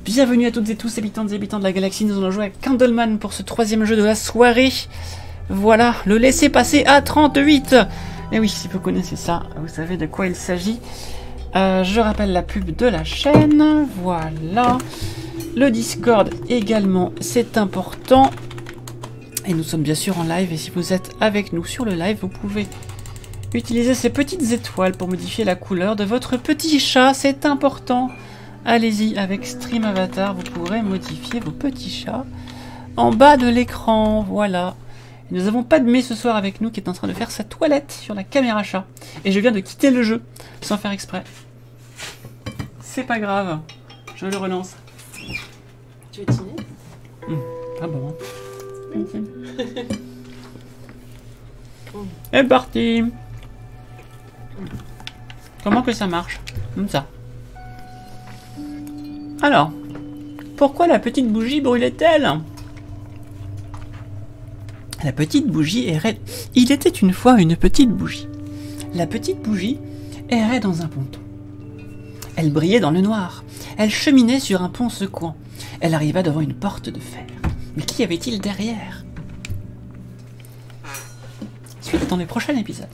Bienvenue à toutes et tous, habitantes et habitants de la galaxie. Nous allons jouer à Candleman pour ce troisième jeu de la soirée. Voilà, le laisser-passer à 38. Et oui, si vous connaissez ça, vous savez de quoi il s'agit. Je rappelle la pub de la chaîne. Voilà. Le Discord également, c'est important. Et nous sommes bien sûr en live. Et si vous êtes avec nous sur le live, vous pouvez utiliser ces petites étoiles pour modifier la couleur de votre petit chat. C'est important. Allez-y, avec Stream Avatar, vous pourrez modifier vos petits chats en bas de l'écran. Voilà. Et nous n'avons pas de May ce soir avec nous qui est en train de faire sa toilette sur la caméra chat. Et je viens de quitter le jeu sans faire exprès. C'est pas grave. Je le relance. Tu es timide? Ah bon. C'est parti. Comment que ça marche? Comme ça. Alors, pourquoi la petite bougie brûlait-elle? La petite bougie errait... Il était une fois une petite bougie. La petite bougie errait dans un ponton. Elle brillait dans le noir. Elle cheminait sur un pont secouant. Elle arriva devant une porte de fer. Mais qu'y avait-il derrière? Suite dans les prochains épisodes.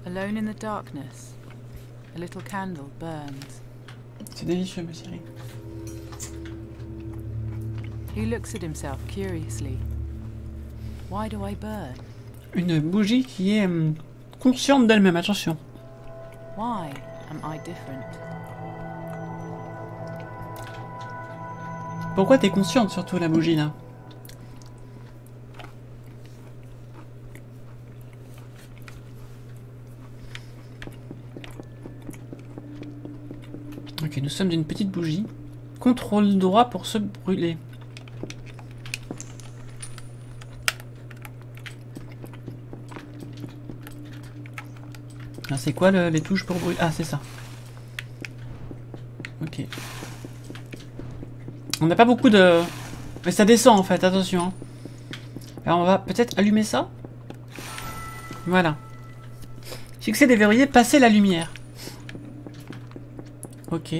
Alone in the darkness, a little candle burns. C'est délicieux, ma chérie. He looks at himself curiously. Why do I burn? Une bougie qui est consciente d'elle-même, attention. Why am I different? Pourquoi t'es consciente surtout la bougie là? Ok, nous sommes d'une petite bougie. Contrôle droit pour se brûler. C'est quoi les touches pour brûler? Ah, c'est ça. Ok. On n'a pas beaucoup de... Mais ça descend en fait, attention. Alors on va peut-être allumer ça. Voilà. Succès déverrouillé, passer la lumière. Ok.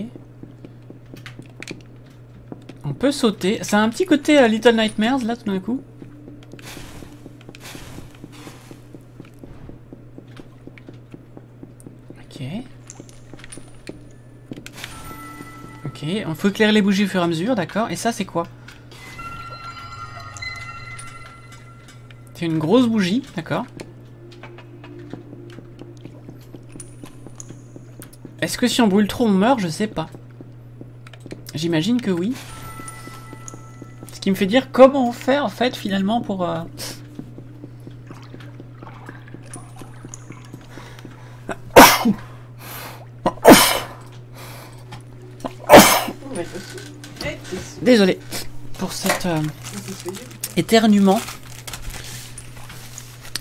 On peut sauter. Ça a un petit côté Little Nightmares là tout d'un coup. Ok. Ok, il faut éclairer les bougies au fur et à mesure, d'accord. Et ça c'est quoi? C'est une grosse bougie, d'accord. Est-ce que si on brûle trop on meurt? Je sais pas. J'imagine que oui. Ce qui me fait dire comment on fait en fait finalement pour... Désolé pour cet éternuement.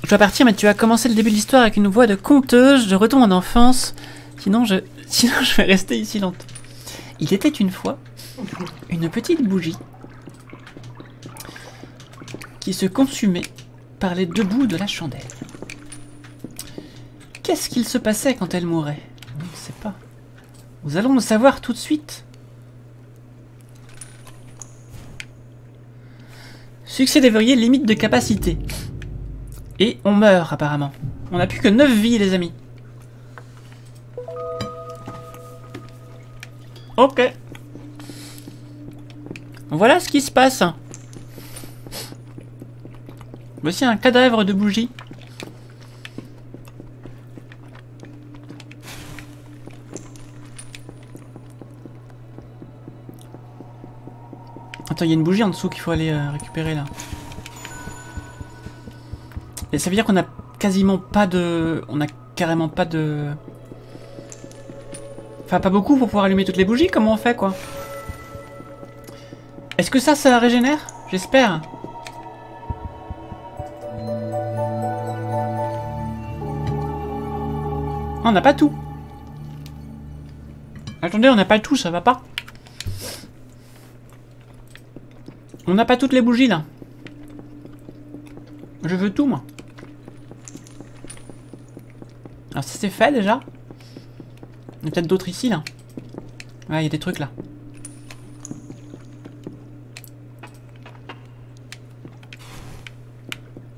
Je dois partir, mais tu as commencé le début de l'histoire avec une voix de conteuse. Je retourne en enfance. Sinon je vais rester ici longtemps. Il était une fois une petite bougie qui se consumait par les deux bouts de la chandelle. Qu'est-ce qu'il se passait quand elle mourait? Je ne sais pas. Nous allons le savoir tout de suite. Succès déverrouillé, limite de capacité. Et on meurt apparemment. On n'a plus que 9 vies les amis. Ok. Voilà ce qui se passe. Voici un cadavre de bougie. Attends, il y a une bougie en dessous qu'il faut aller récupérer là. Et ça veut dire qu'on a quasiment pas de... On a carrément pas de... Enfin, pas beaucoup pour pouvoir allumer toutes les bougies. Comment on fait, quoi? Est-ce que ça régénère? J'espère. On n'a pas tout. Attendez, on n'a pas tout, ça va pas. On n'a pas toutes les bougies là. Je veux tout moi. Alors ça c'est fait déjà. Il y a peut-être d'autres ici là. Ouais, il y a des trucs là.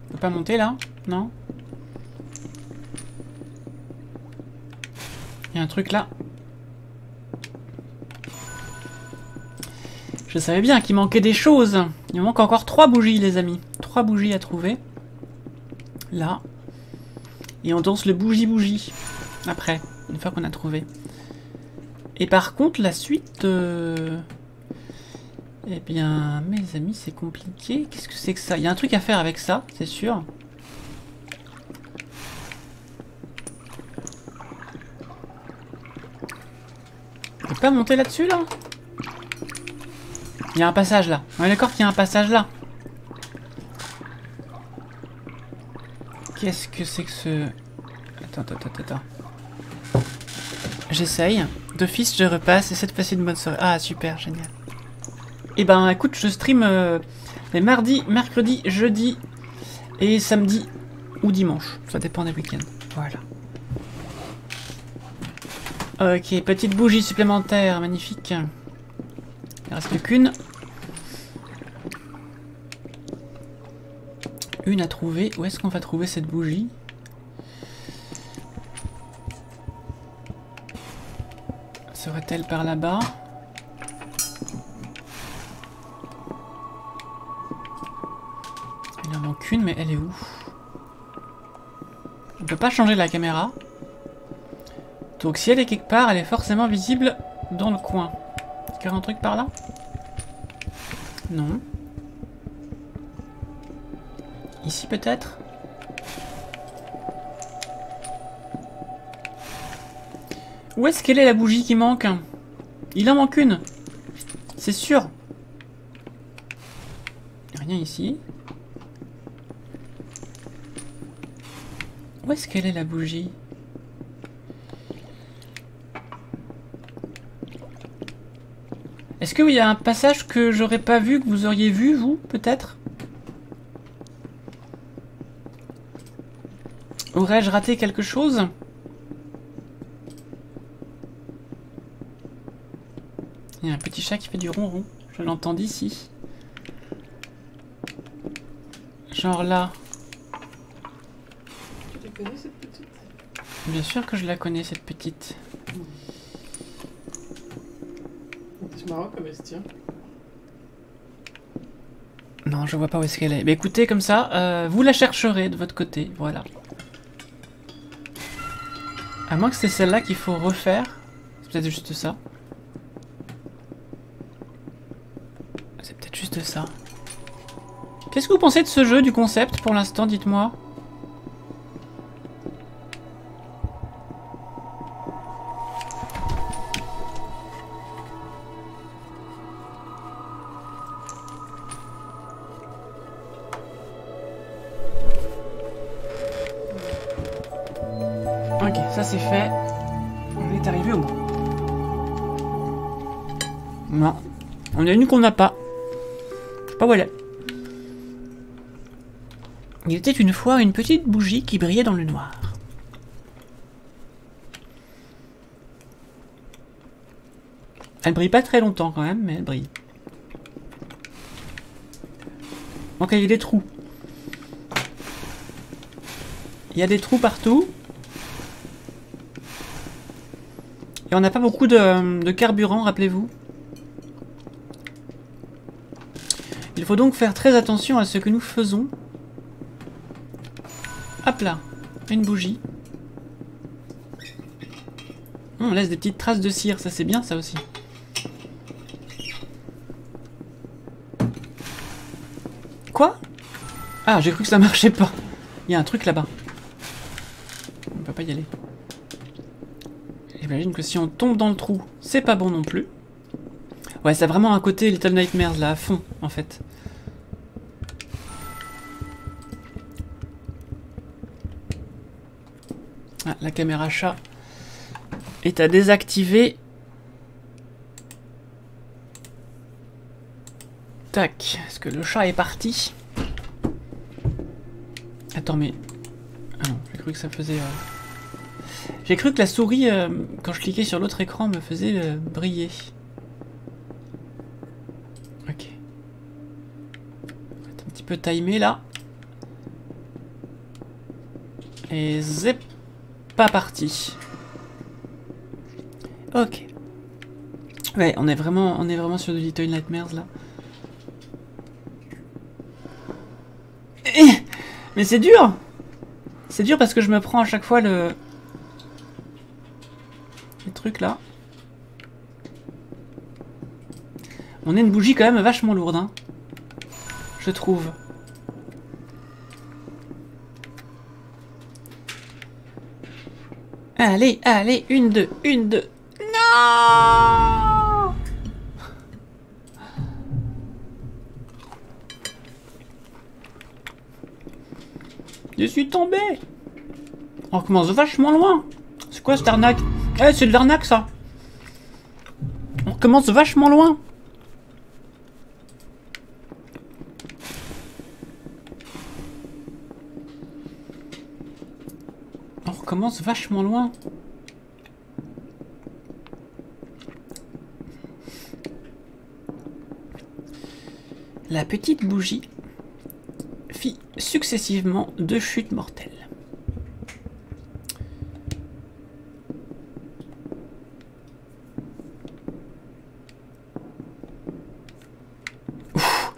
On peut pas monter là? Non? Il y a un truc là. Je savais bien qu'il manquait des choses. Il me manque encore 3 bougies les amis. 3 bougies à trouver. Là. Et on danse le bougie-bougie. Après, une fois qu'on a trouvé. Et par contre, la suite... Eh bien, mes amis, c'est compliqué. Qu'est-ce que c'est que ça? Il y a un truc à faire avec ça, c'est sûr. On peut pas monter là-dessus, là? Il y a un passage, là. On est d'accord qu'il y a un passage, là. Qu'est-ce que c'est que ce... Attends. J'essaye. D'office, je repasse. Essaie de passer une bonne soirée. Ah, super, génial. Et ben, écoute, je stream les mardis, mercredis, jeudi et samedi ou dimanche. Ça dépend des week-ends. Voilà. Ok, petite bougie supplémentaire. Magnifique. Il ne reste qu'une. Une à trouver. Où est-ce qu'on va trouver cette bougie? Serait-elle par là-bas? Il en manque une, mais elle est où? On peut pas changer la caméra. Donc si elle est quelque part, elle est forcément visible dans le coin. Est-ce qu'il y a un truc par là? Non. Ici peut-être? Où est-ce qu'elle est la bougie qui manque? Il en manque une. C'est sûr. Rien ici. Où est-ce qu'elle est la bougie? Est-ce qu'il y a un passage que j'aurais pas vu, que vous auriez vu, vous, peut-être? Aurais-je raté quelque chose? Il y a un petit chat qui fait du ronron. Je l'entends d'ici. Genre là. Tu la connais cette petite? Bien sûr que je la connais, cette petite. C'est marrant comme elle se tient. Non, je vois pas où est-ce qu'elle est. Mais écoutez, comme ça, vous la chercherez de votre côté. Voilà. À moins que c'est celle-là qu'il faut refaire. C'est peut-être juste ça. C'est peut-être juste ça. Qu'est-ce que vous pensez de ce jeu, du concept, pour l'instant, dites-moi? Ok, ça c'est fait. On est arrivé au bout. Non. On a une qu'on n'a pas. Je sais pas où elle est. Il était une fois une petite bougie qui brillait dans le noir. Elle brille pas très longtemps quand même, mais elle brille. Donc il y a des trous. Il y a des trous partout. Et on n'a pas beaucoup de carburant, rappelez-vous. Il faut donc faire très attention à ce que nous faisons. Hop là, une bougie. On laisse des petites traces de cire, ça c'est bien ça aussi. Quoi? Ah, j'ai cru que ça marchait pas. Il y a un truc là-bas. On peut pas y aller. J'imagine que si on tombe dans le trou, c'est pas bon non plus. Ouais, c'est vraiment un côté Little Nightmares là, à fond, en fait. Ah, la caméra chat est à désactiver. Tac, est-ce que le chat est parti? Attends, mais... Ah non, j'ai cru que ça faisait... J'ai cru que la souris, quand je cliquais sur l'autre écran, me faisait briller. Ok. On va être un petit peu timé là. Et c'est pas parti. Ok. Ouais, on est vraiment sur de Little Nightmares là. Mais c'est dur! C'est dur parce que je me prends à chaque fois les trucs là. On a une bougie quand même vachement lourde, hein. Je trouve. Allez, allez, une, deux. Non! Je suis tombé! On recommence vachement loin! C'est quoi cette arnaque? Eh, c'est de l'arnaque ça! On recommence vachement loin! On recommence vachement loin! La petite bougie fit successivement 2 chutes mortelles. Ouf.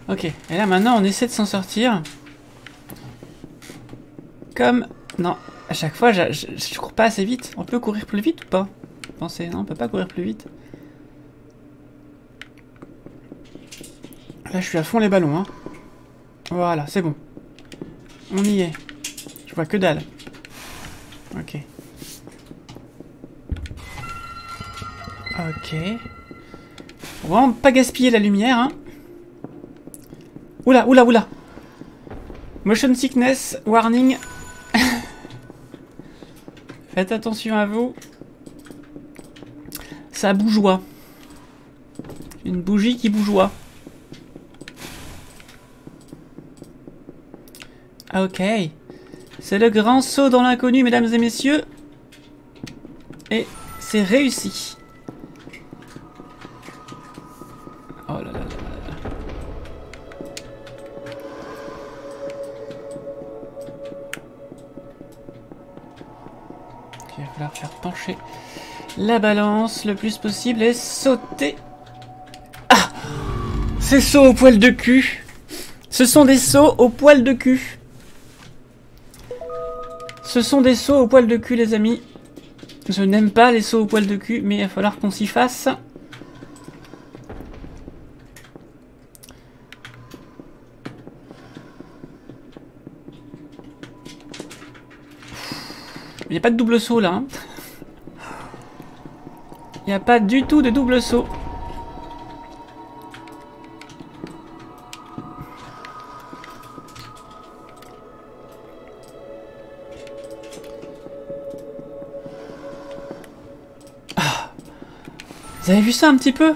Ok, et là maintenant on essaie de s'en sortir. Comme... Non, à chaque fois je cours pas assez vite. On peut courir plus vite ou pas? Pensez, non, on peut pas courir plus vite. Là je suis à fond les ballons, hein. Voilà, c'est bon. On y est. Je vois que dalle. Ok. Ok. Faut vraiment pas gaspiller la lumière, hein. Oula, oula, oula. Motion sickness, warning. Faites attention à vous. Ça bougeoie. Une bougie qui bougeoie. Ok. C'est le grand saut dans l'inconnu, mesdames et messieurs. Et c'est réussi. Oh là là là là. Ok, il va falloir faire pencher la balance le plus possible et sauter. Ah! Ces sauts au poil de cul. Ce sont des sauts au poil de cul. Ce sont des sauts au poil de cul, les amis. Je n'aime pas les sauts au poil de cul, mais il va falloir qu'on s'y fasse. Il n'y a pas de double saut là. Hein. Il n'y a pas du tout de double saut. Vous avez vu ça un petit peu?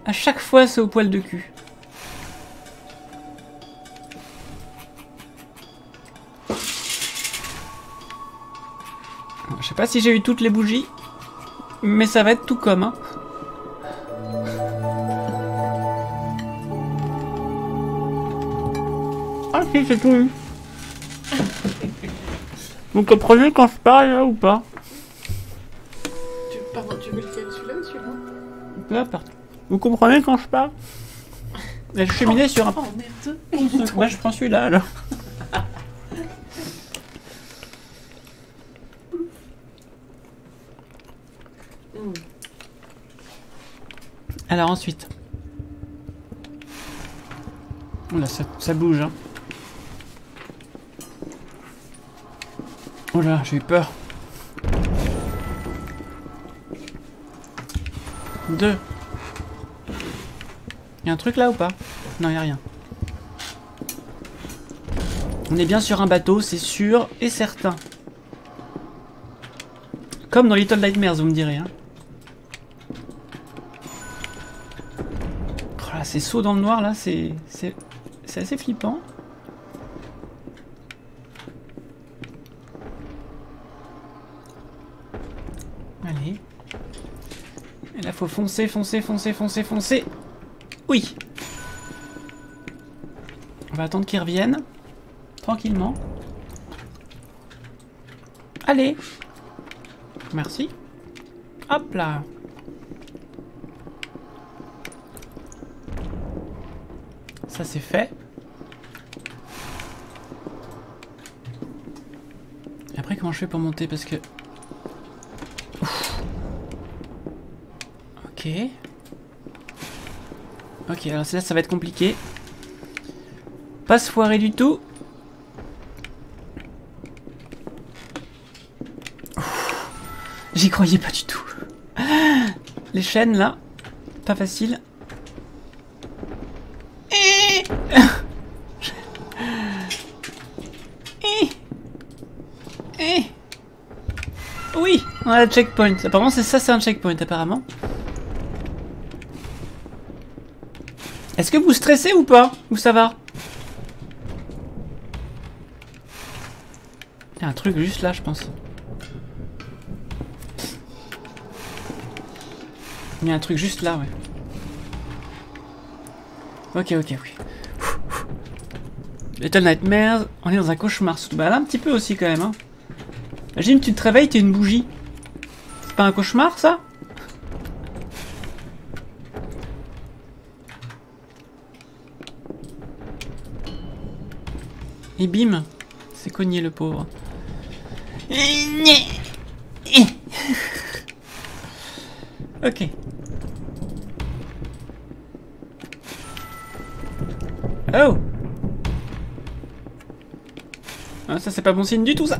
À chaque fois, c'est au poil de cul. Je sais pas si j'ai eu toutes les bougies, mais ça va être tout comme, hein. Ah si, c'est tout eu. Vous comprenez quand je parle là ou pas? Pardon, tu veux lequel, celui-là ou celui-là? Peu importe. Vous comprenez quand je parle? La cheminée sur un... Oh merde. Moi je prends celui-là alors. Alors ensuite. Oula, ça bouge, hein. Oh là, j'ai eu peur. 2. Y'a un truc là ou pas? Non, y'a rien. On est bien sur un bateau, c'est sûr et certain. Comme dans Little Nightmares, vous me direz. Hein. Oh Voilà, ces sauts dans le noir là, c'est assez flippant. Allez. Et là, faut foncer, foncer, foncer, foncer, foncer. Oui. On va attendre qu'ils reviennent. Tranquillement. Allez. Merci. Hop là. Ça c'est fait. Et après comment je fais pour monter parce que... Ouf. Ok. Ok, alors là ça va être compliqué. Pas se foirer du tout. J'y croyais pas du tout. Les chaînes là, pas facile. Oui, on a le checkpoint. Apparemment c'est ça, c'est un checkpoint apparemment. Est-ce que vous stressez ou pas? Ou ça va? Il y a un truc juste là je pense. Il y a un truc juste là, ouais. Ok, ok, oui. Little Nightmares, on est dans un cauchemar. Bah là, un petit peu aussi quand même. Hein. Imagine, tu te réveilles, t'es une bougie. C'est pas un cauchemar, ça? Et bim, c'est cogné le pauvre. Ok. Oh! Ah, ça c'est pas bon signe du tout ça!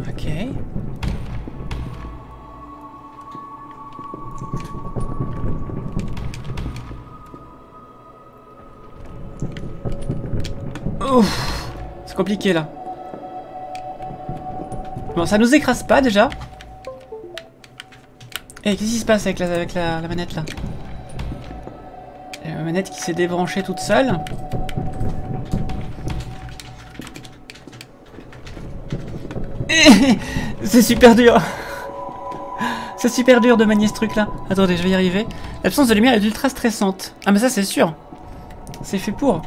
Ok. Ouf! C'est compliqué là. Bon, ça nous écrase pas déjà. Et qu'est-ce qui se passe avec la manette là? La manette qui s'est débranchée toute seule. C'est super dur. C'est super dur de manier ce truc là. Attendez, je vais y arriver. L'absence de lumière est ultra stressante. Ah mais ça c'est sûr. C'est fait pour.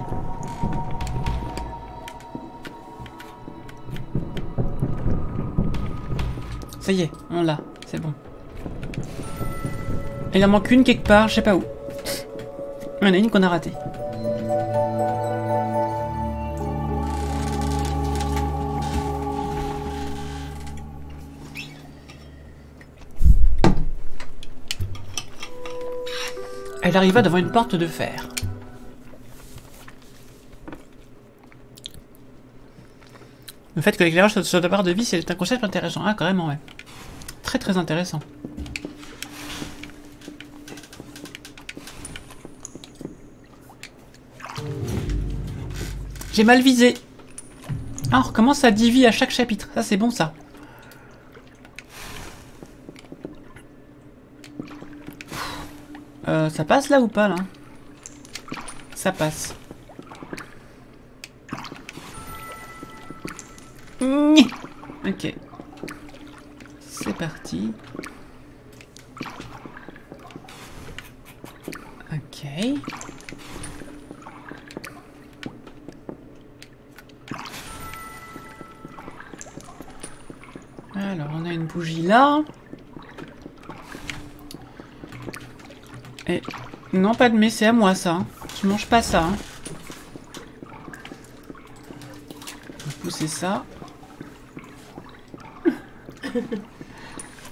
Ça y est, on l'a. C'est bon. Il en manque une quelque part, je sais pas où. Il y en a une qu'on a ratée. Elle arriva devant une porte de fer. Le fait que l'éclairage soit de barre de vie, c'est un concept intéressant. Ah, carrément, ouais. Très très intéressant. J'ai mal visé. Ah, on recommence à 10 vies à chaque chapitre. Ça, c'est bon, ça. Ça passe là ou pas, là? Ça passe. Ok. C'est parti. Ok. Alors, on a une bougie là. Et... Non, pas de mais, c'est à moi, ça. Hein. Je mange pas ça. Hein. Je vais pousser ça.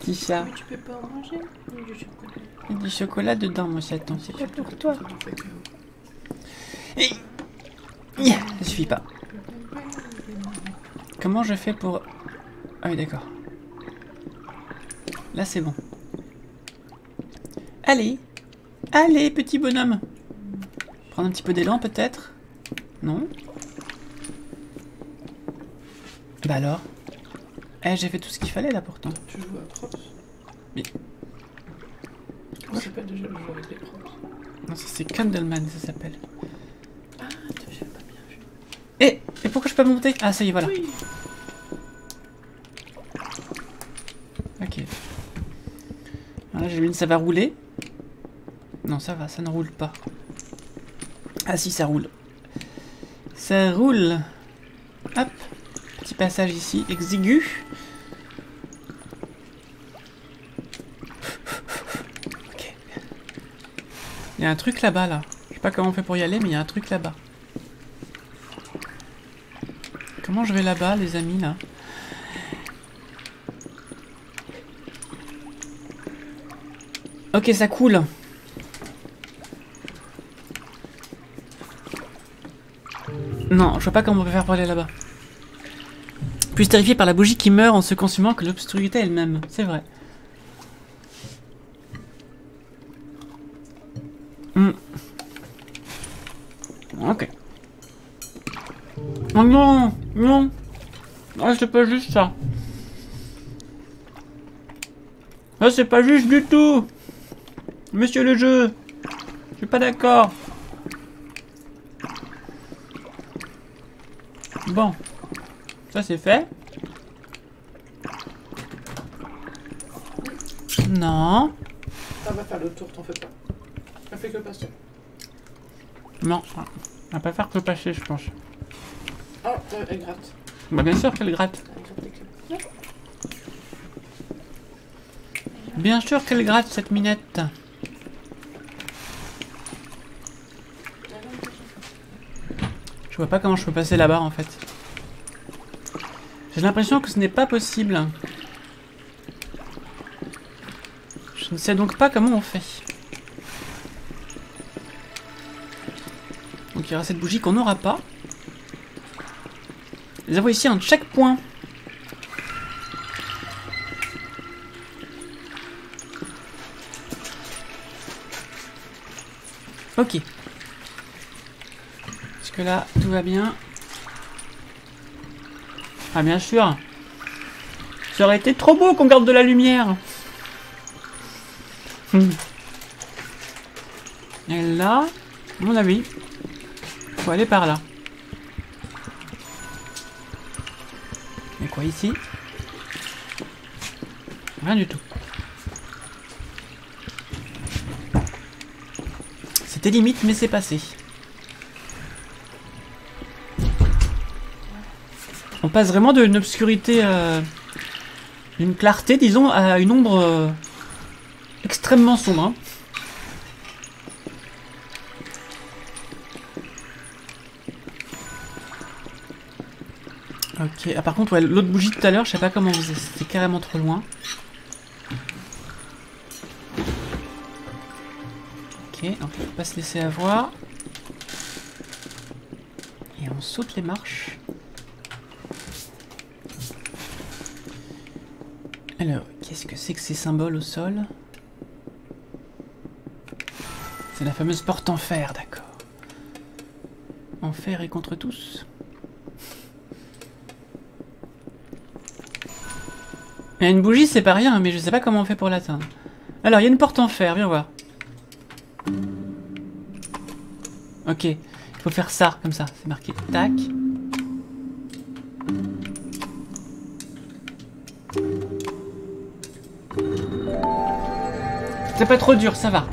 Petit chat. Mais tu peux pas en manger. Il y a du chocolat. Il y a du chocolat dedans, mon chaton. C'est pas pour toi. Et... Ça suffit pas. Comment je fais pour... Ah oui, d'accord. Là, c'est bon. Allez. Allez, petit bonhomme. Prendre un petit peu d'élan, peut-être? Non? Bah alors? Eh, j'ai fait tout ce qu'il fallait, là, pourtant. Tu joues à Props? Mais... s'appelle déjà le jeu avec les prompts? Non, ça c'est Candleman, ça s'appelle. Ah, j'ai pas bien vu. Et pourquoi je peux pas monter? Ah, ça y est, voilà. Oui. Ok. Voilà, j'ai vu, ça va rouler. Non, ça va, ça ne roule pas. Ah si, ça roule. Ça roule. Hop. Petit passage ici, exigu. Ok. Il y a un truc là-bas, là. Je sais pas comment on fait pour y aller, mais il y a un truc là-bas. Comment je vais là-bas, les amis, là? Ok, ça coule. Non, je vois pas comment on peut faire pour aller là-bas. Plus terrifié par la bougie qui meurt en se consumant que l'obscurité elle-même. C'est vrai. Ok. Oh non, non. Ah, c'est pas juste ça. Ah, c'est pas juste du tout. Monsieur le jeu. Je suis pas d'accord. Bon. Ça c'est fait. Non. Ça va faire le tour, t'en fais pas. Ça fait que passer. Non. On va pas faire que passer, je pense. Oh, elle gratte. Bah bien sûr qu'elle gratte. Elle gratte les clés. Bien sûr qu'elle gratte cette minette. Je vois pas comment je peux passer là-bas en fait. J'ai l'impression que ce n'est pas possible. Je ne sais donc pas comment on fait. Donc il y aura cette bougie qu'on n'aura pas. Nous avons ici un checkpoint. Ok. Jusque là, tout va bien. Ah bien sûr. Ça aurait été trop beau qu'on garde de la lumière. Et là, à mon avis, faut aller par là. Et quoi ici? Rien du tout. C'était limite, mais c'est passé. On passe vraiment d'une obscurité, d'une clarté, disons, à une ombre extrêmement sombre. Hein. Ok, ah, par contre, ouais, l'autre bougie de tout à l'heure, je sais pas comment on faisait, c'était carrément trop loin. Ok, donc on peut pas se laisser avoir. Et on saute les marches. Alors, qu'est-ce que c'est que ces symboles au sol? C'est la fameuse porte en fer, d'accord. En fer et contre tous. Il y a une bougie, c'est pas rien, mais je sais pas comment on fait pour l'atteindre. Alors, il y a une porte en fer, viens voir. Ok, il faut faire ça, comme ça, c'est marqué. Tac. C'est pas trop dur, ça va.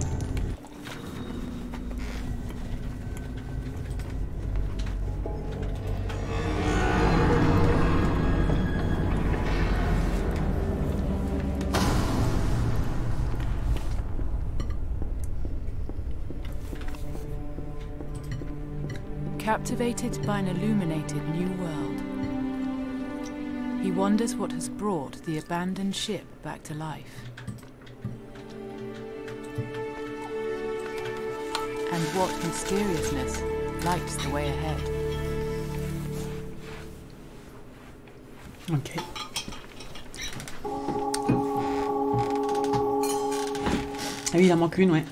Captivated by an illuminated new world, he wonders what has brought the abandoned ship back to life. And what mysteriousness lights the way ahead. Ok. Ah oui, il en manque une, ouais.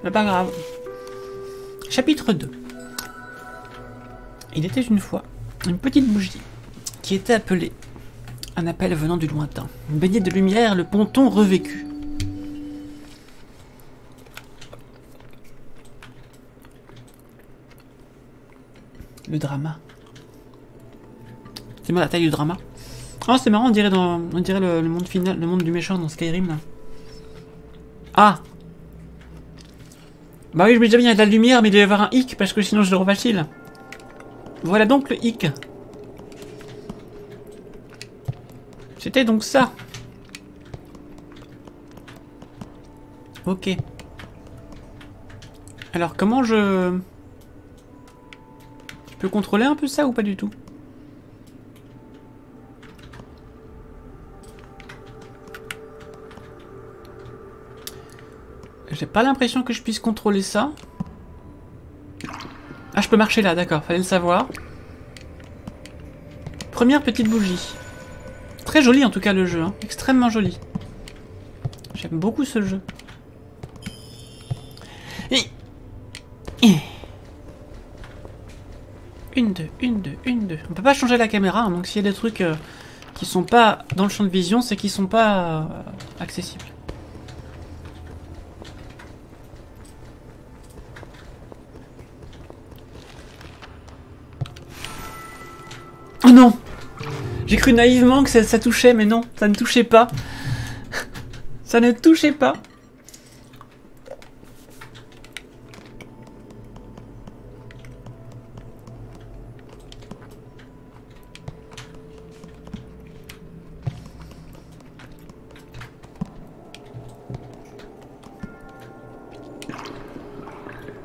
Mais pas grave. Chapitre 2. Il était une fois une petite bougie qui était appelée. Un appel venant du lointain. Baigné de lumière, le ponton revécut. Le drama. C'est moi la taille du drama. Oh, c'est marrant, on dirait le monde final, le monde du méchant dans Skyrim là. Ah! Bah oui, je me disais bien, il y a de la lumière, mais il doit y avoir un hic parce que sinon je le vois facile. Voilà donc le hic. C'était donc ça. Ok. Alors comment je peux contrôler un peu ça ou pas du tout? J'ai pas l'impression que je puisse contrôler ça. Ah, je peux marcher là, d'accord, fallait le savoir. Première petite bougie. Très joli en tout cas le jeu, hein. Extrêmement joli. J'aime beaucoup ce jeu. Une, deux. On peut pas changer la caméra, hein, donc s'il y a des trucs qui sont pas dans le champ de vision, c'est qu'ils sont pas accessibles. Oh non! J'ai cru naïvement que ça touchait, mais non, ça ne touchait pas. Ça ne touchait pas.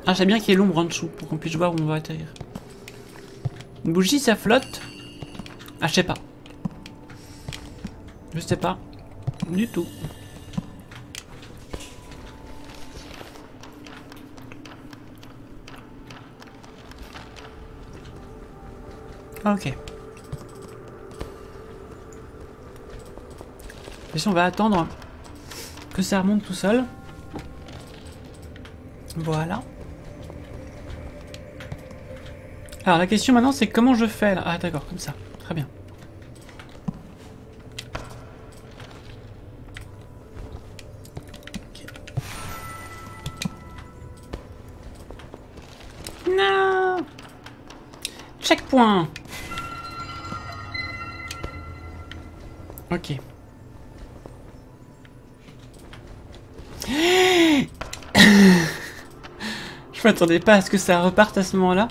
Ah, j'aime bien qu'il y ait l'ombre en dessous pour qu'on puisse voir où on va atterrir. Une bougie, ça flotte? Ah, je sais pas. Je sais pas. Du tout. Ok. Et si on va attendre que ça remonte tout seul. Voilà. Alors la question maintenant c'est comment je fais là. Ah d'accord, comme ça. Très bien. Okay. Non. Checkpoint. Ok. Je m'attendais pas à ce que ça reparte à ce moment-là.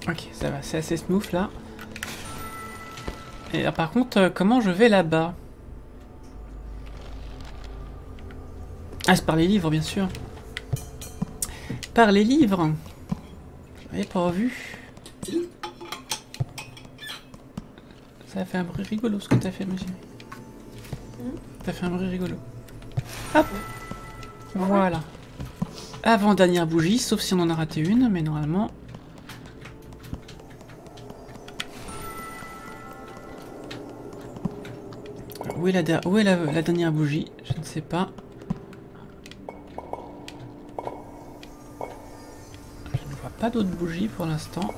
Ok, ça va, c'est assez smooth là. Et là, par contre, comment je vais là-bas? Ah, c'est par les livres, bien sûr. Par les livres. J'avais pas vu. Ça a fait un bruit rigolo ce que t'as fait, monsieur. T'as fait un bruit rigolo. Hop. Voilà. Avant-dernière bougie, sauf si on en a raté une, mais normalement... Où est la dernière bougie? Je ne sais pas. Je ne vois pas d'autres bougies pour l'instant.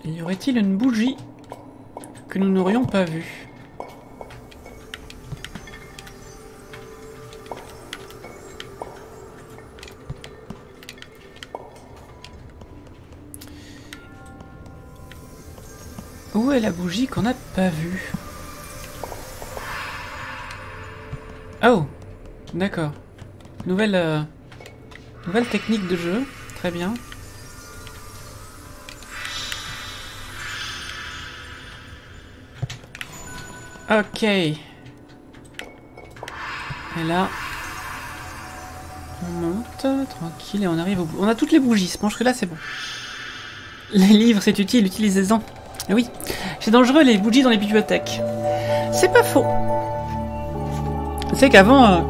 Y aurait-il une bougie que nous n'aurions pas vue? Où est la bougie qu'on n'a pas vue? Oh, d'accord. Nouvelle technique de jeu. Très bien. Ok. Et là, on monte tranquille et on arrive au bout. On a toutes les bougies. Je pense que là c'est bon. Les livres, c'est utile. Utilisez-en. Et oui, c'est dangereux les bougies dans les bibliothèques. C'est pas faux. C'est qu'avant,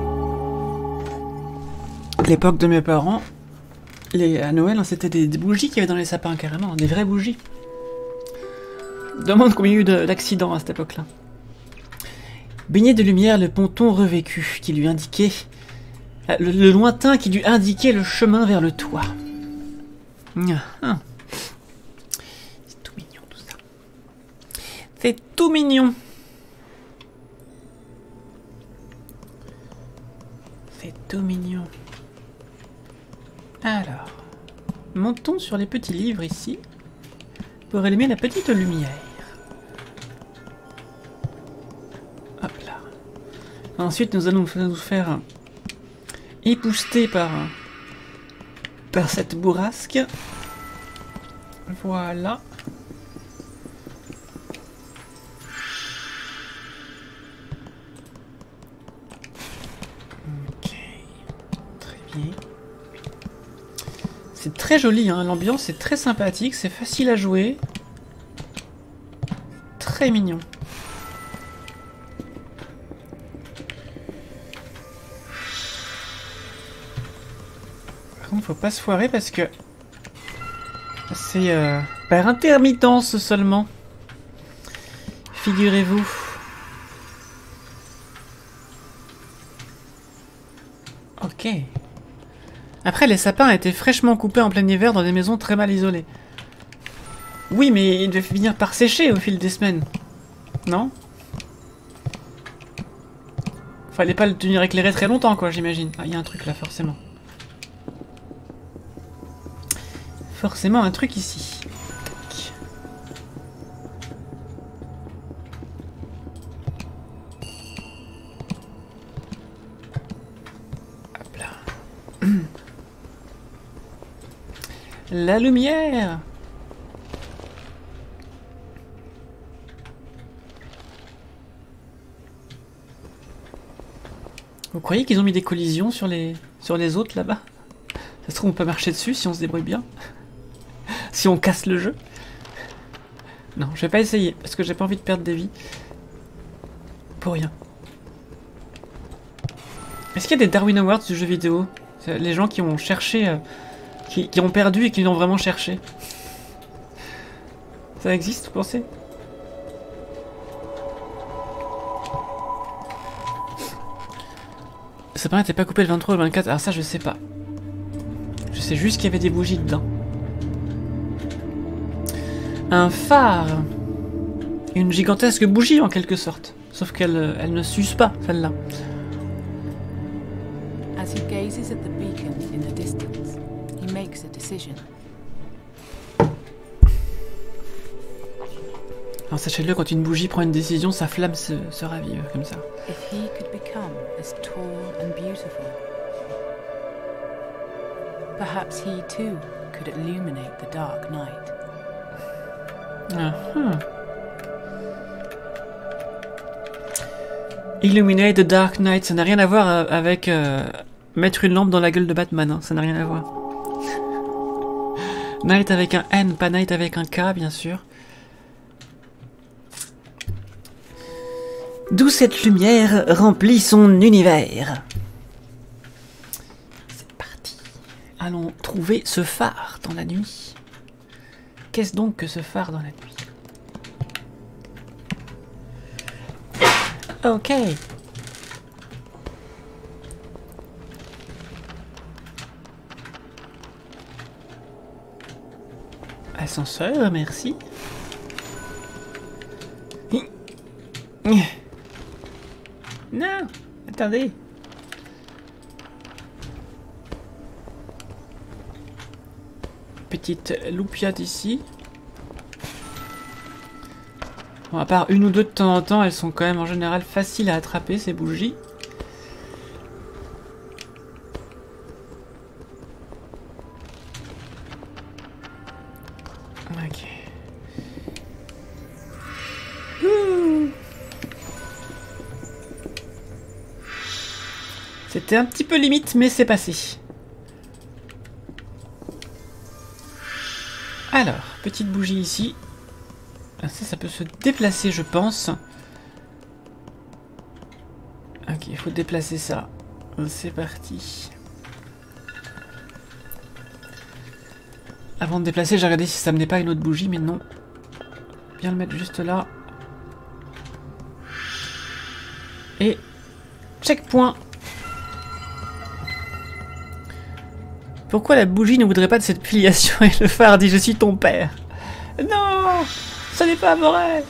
l'époque de mes parents, à Noël, c'était des bougies qu'il y avait dans les sapins carrément, des vraies bougies. Demande combien il y a eu d'accidents à cette époque-là. Baigné de lumière, le ponton revécu, qui lui indiquait le lointain qui lui indiquait le chemin vers le toit. C'est tout mignon. C'est tout mignon. Alors, montons sur les petits livres ici pour allumer la petite lumière. Hop là. Ensuite, nous allons nous faire épousseter par cette bourrasque. Voilà. Ok. Très bien. C'est très joli, hein. L'ambiance est très sympathique, c'est facile à jouer. Très mignon. Par contre, faut pas se foirer parce que c'est par intermittence seulement. Figurez-vous. Ok. Après, les sapins étaient fraîchement coupés en plein hiver dans des maisons très mal isolées. Oui, mais ils devaient finir par sécher au fil des semaines. Non? Fallait pas le tenir éclairé très longtemps, quoi, j'imagine. Ah, il y a un truc là, forcément. Forcément un truc ici. Tac. Hop là. La lumière. Vous croyez qu'ils ont mis des collisions sur les autres là-bas? Ça se trouve on peut marcher dessus si on se débrouille bien. Si on casse le jeu. Non, je vais pas essayer parce que j'ai pas envie de perdre des vies. Pour rien. Est-ce qu'il y a des Darwin Awards du jeu vidéo? Les gens qui ont cherché, qui ont perdu et qui l'ont vraiment cherché. Ça existe, vous pensez? Le sapin n'était pas coupé le 23 ou le 24, alors ça je sais pas. Je sais juste qu'il y avait des bougies dedans. Un phare. Une gigantesque bougie en quelque sorte. Sauf qu'elle elle ne s'use pas, celle-là. As he gazes at the beacon in the distance, he makes a decision. Alors sachez-le, quand une bougie prend une décision, sa flamme se ravive comme ça. If he could become as tall and beautiful, perhaps he too could illuminate the dark night. Illuminate the Dark Knight, ça n'a rien à voir avec mettre une lampe dans la gueule de Batman, hein. Ça n'a rien à voir. Night avec un N, pas Night avec un K, bien sûr. D'où cette lumière remplit son univers. C'est parti. Allons trouver ce phare dans la nuit. Qu'est-ce donc que ce phare dans la nuit? Ok. Ascenseur, merci. Non, attendez. Petite loupiote ici. Bon, à part une ou deux de temps en temps, elles sont quand même en général faciles à attraper, ces bougies. Ok. C'était un petit peu limite, mais c'est passé. Alors, petite bougie ici. Ça peut se déplacer, je pense. Ok, il faut déplacer ça. C'est parti. Avant de déplacer, j'ai regardé si ça menait pas une autre bougie, mais non. Bien le mettre juste là. Et checkpoint. Pourquoi la bougie ne voudrait pas de cette filiation et le phare dit je suis ton père? Non, ce n'est pas vrai.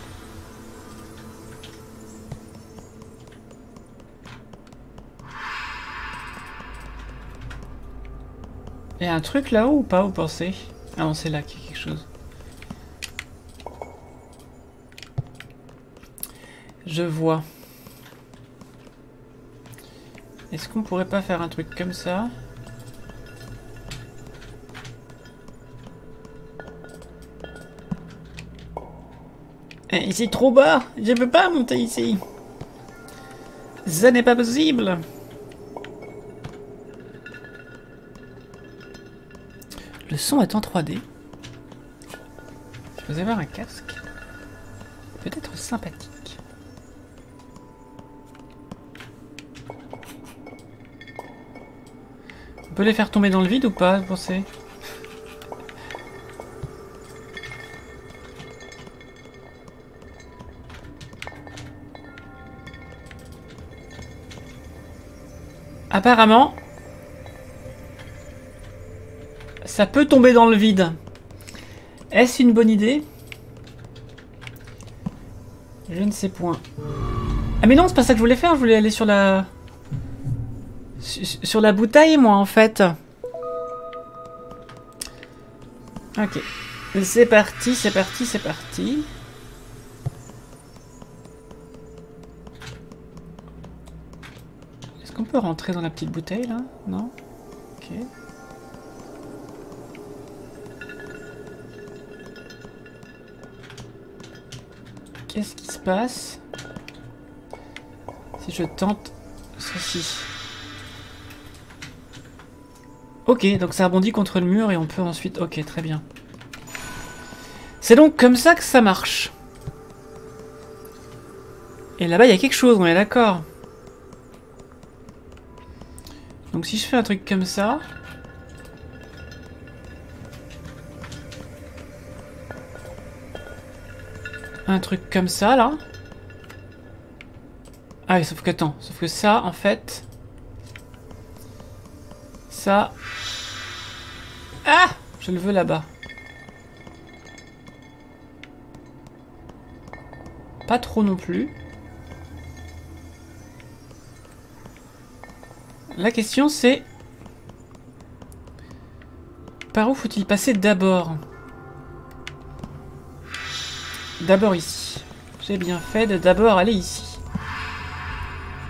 Il y a un truc là-haut ou pas, vous pensez? Ah non, c'est là qu'il y a quelque chose. Je vois. Est-ce qu'on pourrait pas faire un truc comme ça? Ici trop bas, je peux pas monter ici. Ça n'est pas possible. Le son est en 3D. Vous avez un casque. Peut-être sympathique. On peut les faire tomber dans le vide ou pas, vous pensez? Apparemment, ça peut tomber dans le vide. Est-ce une bonne idée? Je ne sais point. Ah mais non, c'est pas ça que je voulais faire. Je voulais aller sur la... sur la bouteille, moi, en fait. Ok. C'est parti, c'est parti, c'est parti. Est-ce qu'on peut rentrer dans la petite bouteille, là? Non? Ok. Qu'est-ce qui se passe si je tente ceci? Ok, donc ça rebondit contre le mur et on peut ensuite... Ok, très bien. C'est donc comme ça que ça marche. Et là-bas, il y a quelque chose, on est d'accord. Donc si je fais un truc comme ça... Un truc comme ça, là. Ah oui, sauf que, attends. Sauf que ça, en fait... Ça... Ah! Je le veux là-bas. Pas trop non plus. La question, c'est... Par où faut-il passer d'abord? D'abord ici. J'ai bien fait de d'abord aller ici.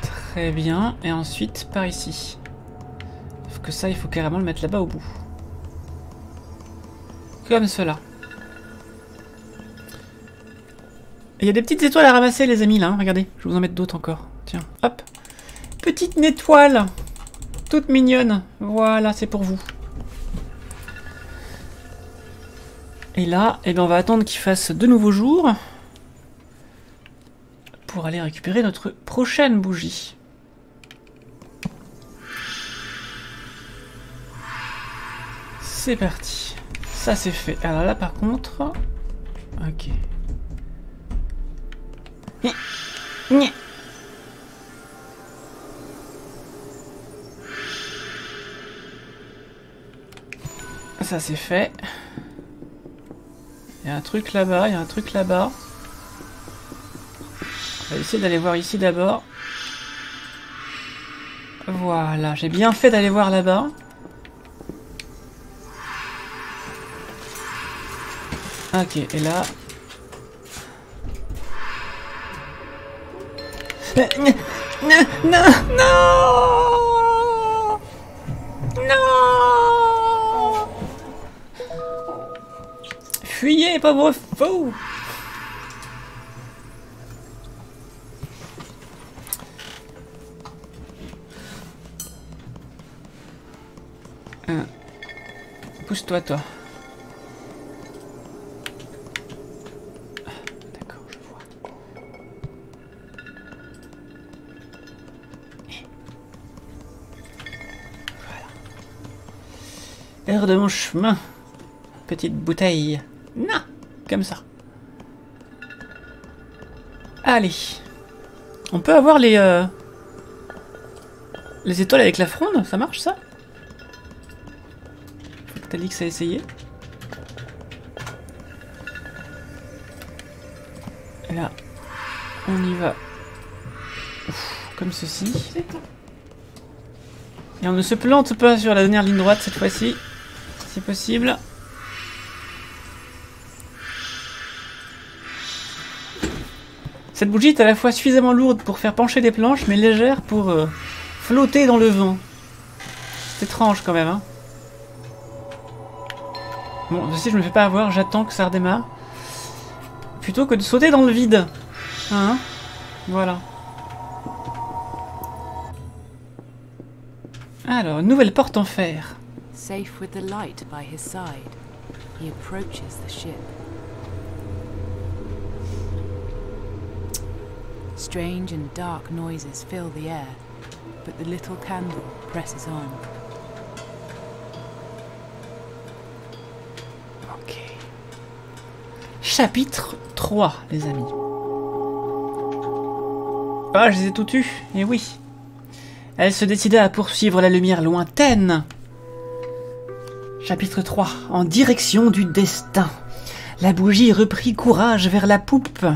Très bien. Et ensuite par ici. Sauf que ça, il faut carrément le mettre là-bas au bout. Comme cela. Il y a des petites étoiles à ramasser, les amis, là. Hein. Regardez, je vais vous en mettre d'autres encore. Tiens, hop. Petite étoile. Toute mignonne. Voilà, c'est pour vous. Et là, eh bien, on va attendre qu'il fasse de nouveaux jours pour aller récupérer notre prochaine bougie. C'est parti. Ça, c'est fait. Alors là, par contre... Ok. Ça, c'est fait. Il y a un truc là-bas, il y a un truc là-bas. On va essayer d'aller voir ici d'abord. Voilà, j'ai bien fait d'aller voir là-bas. Ok, et là... Non, non, non, non. Fuyez, pauvre fou. Pousse-toi, toi. D'accord, je vois. Voilà. Hors de mon chemin. Petite bouteille. Non, comme ça. Allez. On peut avoir les étoiles avec la fronde, ça marche ça? T'as dit que ça a essayé. Et là, on y va. Ouf, comme ceci. Et on ne se plante pas sur la dernière ligne droite cette fois-ci. si possible. Cette bougie est à la fois suffisamment lourde pour faire pencher des planches, mais légère pour flotter dans le vent. C'est étrange quand même, hein. Bon, si je me fais pas avoir, j'attends que ça redémarre. Plutôt que de sauter dans le vide. Hein? Voilà. Alors, une nouvelle porte en fer. Safe with the light by his side, he approaches the ship. Strange and dark noises fill the air, but the little candle presses on. Ok. Chapitre 3, les amis. Ah, je les ai tout eus. Et oui. Elle se décida à poursuivre la lumière lointaine. Chapitre 3. En direction du destin. La bougie reprit courage vers la poupe.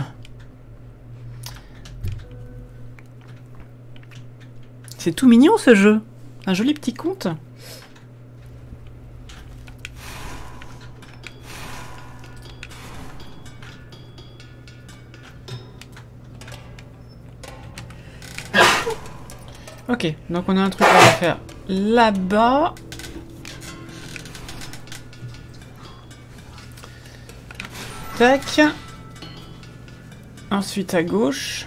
C'est tout mignon ce jeu. Un joli petit conte. Ok, donc on a un truc à faire là-bas. Tac. Ensuite à gauche.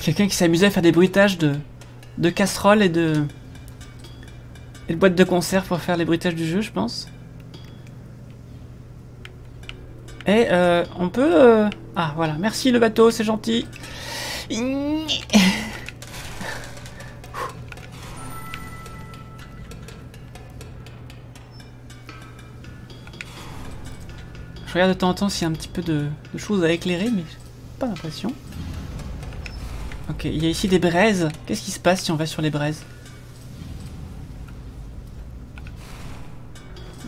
Quelqu'un qui s'amusait à faire des bruitages de casseroles et de boîtes de conserve pour faire les bruitages du jeu, je pense. Et on peut... Ah, voilà. Merci le bateau, c'est gentil. Je regarde de temps en temps s'il y a un petit peu de choses à éclairer, mais j'ai pas l'impression. Ok, il y a ici des braises. Qu'est-ce qui se passe si on va sur les braises?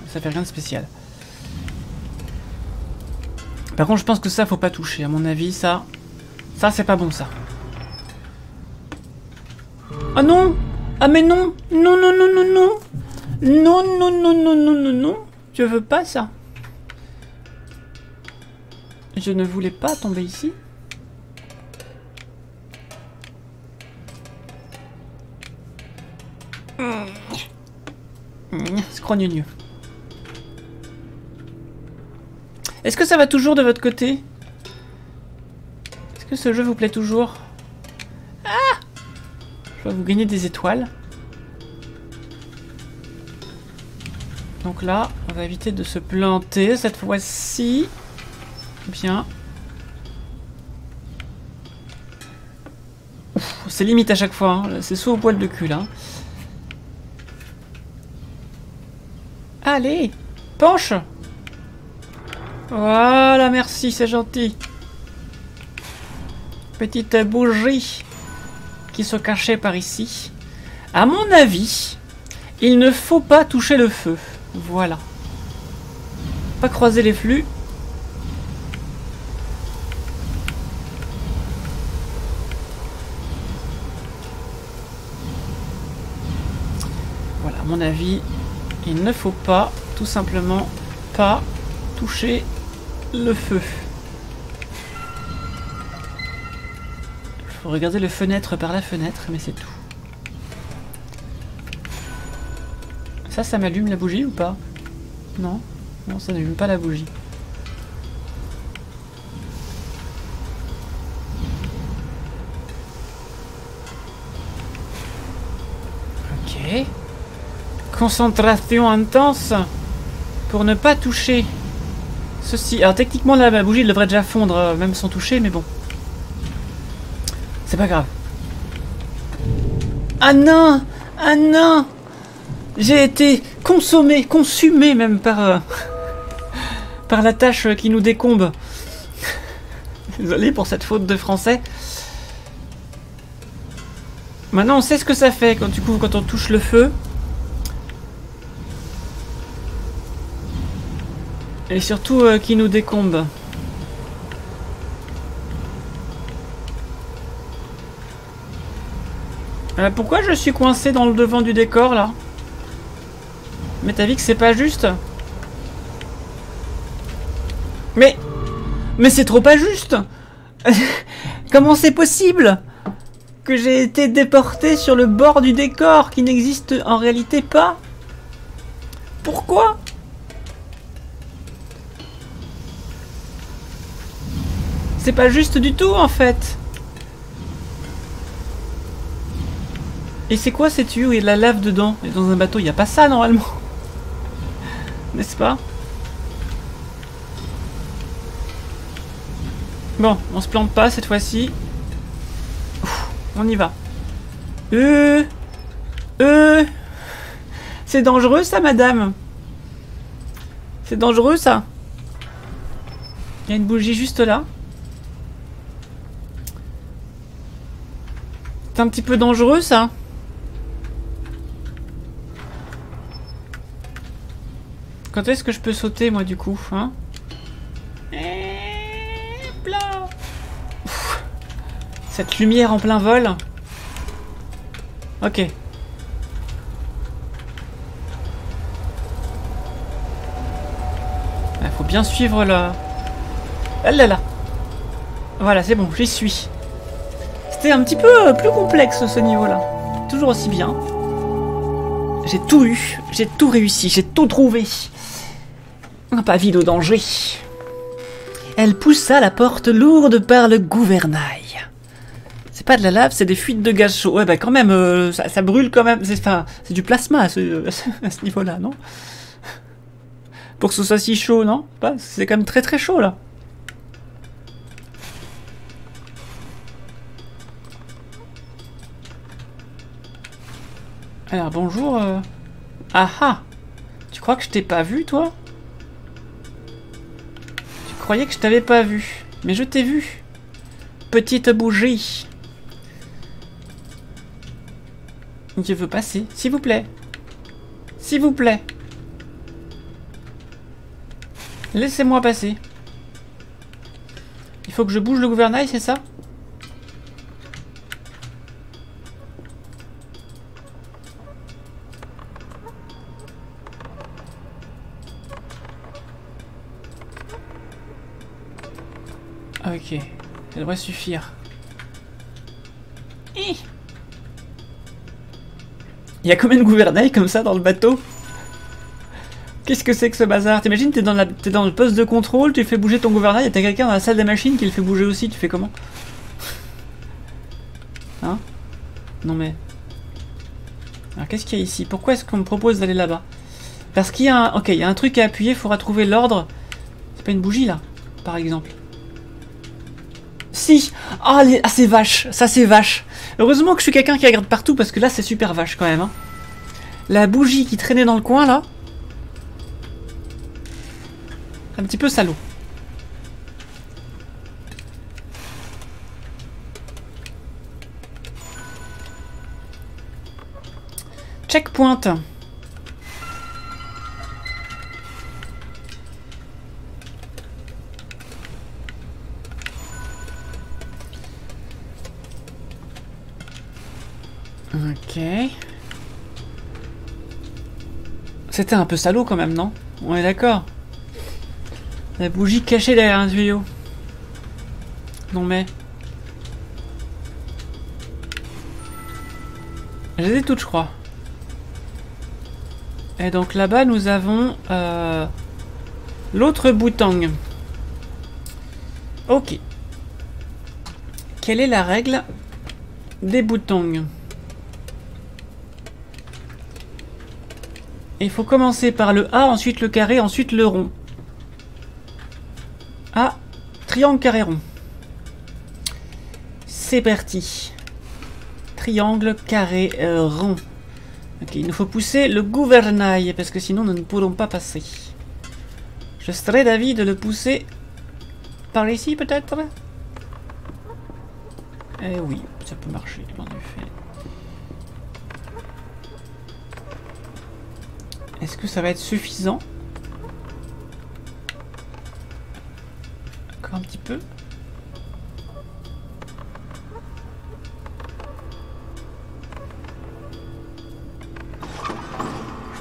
Ça fait rien de spécial. Par contre, je pense que ça, faut pas toucher. À mon avis, ça c'est pas bon, ça. Ah non! Ah mais non! Non, non, non, non, non! Non, non, non, non, non, non, non! Je veux pas ça. Je ne voulais pas tomber ici. Scrogneux. Est-ce que ça va toujours de votre côté? Est-ce que ce jeu vous plaît toujours? Ah! Je vais vous gagner des étoiles. Donc là, on va éviter de se planter cette fois-ci. Bien. C'est limite à chaque fois, hein. C'est saut au poil de cul là. Allez, penche. Voilà, merci, c'est gentil. Petite bougie qui se cachait par ici. À mon avis, il ne faut pas toucher le feu. Voilà. Pas croiser les flux. Voilà, à mon avis, il ne faut pas, tout simplement, pas toucher le feu. Il faut regarder le fenêtre par la fenêtre, mais c'est tout. Ça m'allume la bougie ou pas? Non, non, ça n'allume pas la bougie. Ok. Concentration intense pour ne pas toucher ceci. Alors techniquement là, ma bougie elle devrait déjà fondre même sans toucher, mais bon. C'est pas grave. Ah non! Ah non! J'ai été consumé même par la tâche qui nous décombe. Désolé pour cette faute de français. Maintenant on sait ce que ça fait quand, du coup, quand on touche le feu. Et surtout qui nous décombe. Pourquoi je suis coincé dans le devant du décor là? Mais t'as vu que c'est pas juste? Mais c'est trop pas juste. Comment c'est possible que j'ai été déporté sur le bord du décor qui n'existe en réalité pas? Pourquoi? C'est pas juste du tout en fait. Et c'est quoi ces tuyaux? Il y a de la lave dedans. Et dans un bateau, il n'y a pas ça normalement. N'est-ce pas? Bon, on se plante pas cette fois-ci. On y va. C'est dangereux ça, madame. C'est dangereux ça. Il y a une bougie juste là. C'est un petit peu dangereux ça. Quand est-ce que je peux sauter moi du coup, hein? Cette lumière en plein vol. Ok. Il faut bien suivre le... Ah là là. Voilà, c'est bon, j'y suis. C'était un petit peu plus complexe ce niveau-là. Toujours aussi bien. J'ai tout eu, j'ai tout réussi, j'ai tout trouvé. Un pavillon au danger. Elle poussa la porte lourde par le gouvernail. C'est pas de la lave, c'est des fuites de gaz chaud. Ouais, bah quand même, ça brûle quand même. C'est du plasma à ce niveau-là, non? Pour que ce soit si chaud, non? C'est quand même très très chaud, là. Alors, bonjour. Ah ah! Tu crois que je t'ai pas vu, toi? Tu croyais que je t'avais pas vu. Mais je t'ai vu. Petite bougie. Je veux passer, s'il vous plaît. S'il vous plaît. Laissez-moi passer. Il faut que je bouge le gouvernail, c'est ça? Ok, ça devrait suffire. Il y a combien de gouvernails comme ça dans le bateau? Qu'est-ce que c'est que ce bazar? T'imagines, t'es dans le poste de contrôle, tu fais bouger ton gouvernail et t'as quelqu'un dans la salle des machines qui le fait bouger aussi, tu fais comment? Hein? Non mais... Alors qu'est-ce qu'il y a ici? Pourquoi est-ce qu'on me propose d'aller là-bas? Parce qu'il y a un... Ok, il y a un truc à appuyer, il faudra trouver l'ordre. C'est pas une bougie là, par exemple. Si! Ah, c'est vache! Ça c'est vache! Heureusement que je suis quelqu'un qui regarde partout parce que là c'est super vache quand même. Hein. La bougie qui traînait dans le coin là. Un petit peu salaud. Checkpoint. Ok. C'était un peu salaud quand même, non? On est d'accord. La bougie cachée derrière un tuyau. Non mais... Je les ai toutes, je crois. Et donc là-bas, nous avons... l'autre boutang. Ok. Quelle est la règle des boutongs? Il faut commencer par le A, ensuite le carré, ensuite le rond. A, triangle, carré, rond. C'est parti. Triangle, carré, rond. Ok, il nous faut pousser le gouvernail, parce que sinon nous ne pourrons pas passer. Je serais d'avis de le pousser par ici, peut-être? Eh oui, ça peut marcher, en effet. Est-ce que ça va être suffisant? Encore un petit peu.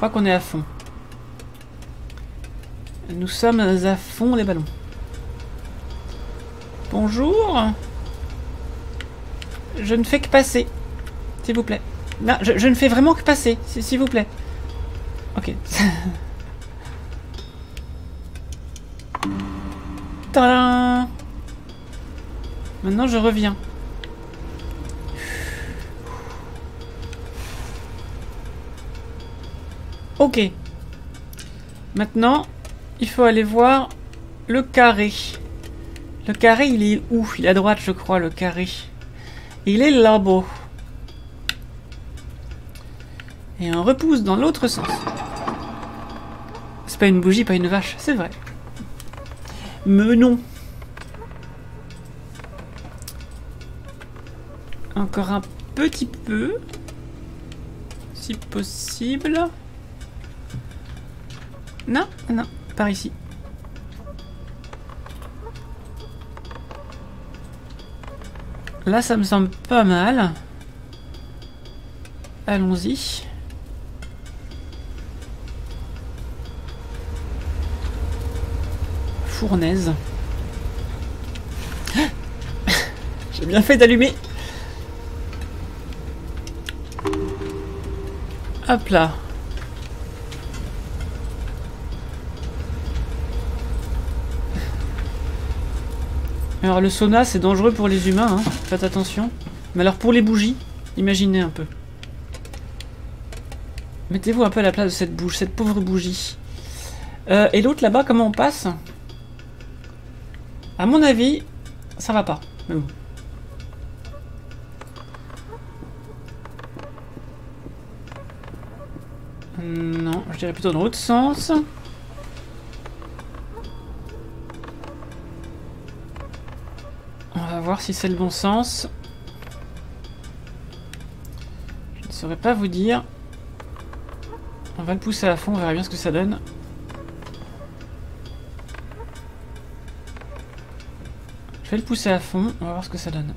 crois qu'on est à fond. Nous sommes à fond les ballons. Bonjour. Je ne fais que passer. S'il vous plaît. Non, je ne fais vraiment que passer. S'il vous plaît. Ok. Tadam. Maintenant je reviens. Ok. Maintenant, il faut aller voir le carré. Le carré, il est où? Il est à droite, je crois, le carré. Il est là-bas. Et on repousse dans l'autre sens. C'est pas une bougie, pas une vache, c'est vrai. Mais non. Encore un petit peu. Si possible. Non, non, par ici. Là, ça me semble pas mal. Allons-y. Fournaise. J'ai bien fait d'allumer. Hop là. Alors le sauna c'est dangereux pour les humains, hein. Faites attention. Mais alors pour les bougies, imaginez un peu. Mettez-vous un peu à la place de cette bougie, cette pauvre bougie. Et l'autre là-bas, comment on passe? À mon avis, ça va pas. Mais bon. Non, je dirais plutôt dans l'autre sens. On va voir si c'est le bon sens. Je ne saurais pas vous dire. On va le pousser à fond, on verra bien ce que ça donne. Je vais le pousser à fond, on va voir ce que ça donne.